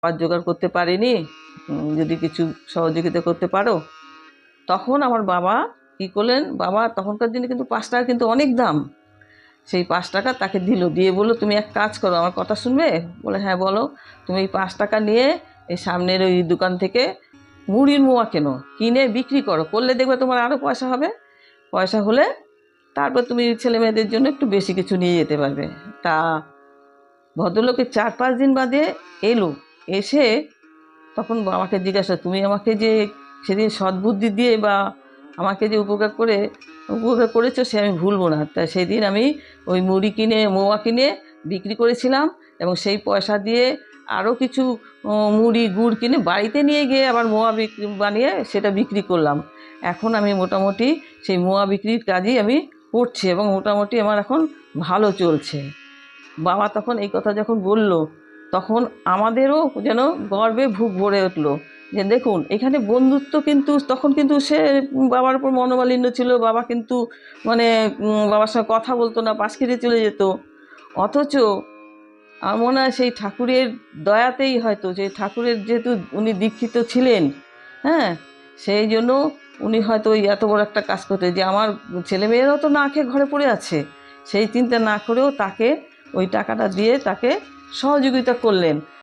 আর জোগাড় করতে পারিনি, যদি কিছু সহযোগিতা করতে পারো। তখন আমার বাবা কী করলেন, বাবা তখনকার দিনে কিন্তু 5 টাকা কিন্তু অনেক দাম। সেই 5 টাকা তাকে দিল, দিয়ে বললো তুমি এক কাজ করো, আমার কথা শুনবে? বলে হ্যাঁ বলো। তুমি এই 5 টাকা নিয়ে এই সামনের ওই দোকান থেকে মুড়ির মোয়া কেনো, কিনে বিক্রি করো, করলে দেখবে তোমার আরও পয়সা হবে। পয়সা হলে তারপর তুমি ছেলে মেয়েদের জন্য একটু বেশি কিছু নিয়ে যেতে পারবে। তা ভদ্রলোকের 4-5 দিন বাদে এলো, এসে তখন আমাকে জিজ্ঞাসা, তুমি আমাকে যে সেদিন সদ্বুদ্ধি দিয়ে বা আমাকে যে উপকার করেছো সে আমি ভুলবো না। তা সেদিন আমি ওই মুড়ি কিনে মোয়া কিনে বিক্রি করেছিলাম, এবং সেই পয়সা দিয়ে আরও কিছু মুড়ি গুড় কিনে বাড়িতে নিয়ে গিয়ে আবার মোয়া বানিয়ে সেটা বিক্রি করলাম। এখন আমি মোটামুটি সেই মোয়া বিক্রির কাজই আমি করছি, এবং মোটামুটি আমার এখন ভালো চলছে। বাবা তখন এই কথা যখন বলল, তখন আমাদেরও যেন গর্বে বুক ভরে উঠল, যে দেখুন এখানে বন্ধুত্ব, কিন্তু তখন কিন্তু সে বাবার উপর মনোমালিন্য ছিল, বাবা কিন্তু মানে বাবার সঙ্গে কথা বলতো না, পাশ কেটে চলে যেত। অথচ আমার মনে হয় সেই ঠাকুরের দয়াতেই হয়তো, যে ঠাকুরের যেহেতু উনি দীক্ষিত ছিলেন, হ্যাঁ, সেই জন্য উনি হয়তো ওই এত বড় একটা কাজ করতে, যে আমার ছেলেমেয়েরাও তো না খেয়ে ঘরে পড়ে আছে, সেই চিন্তা না করেও তাকে ওই টাকাটা দিয়ে তাকে সহযোগিতা করলেন।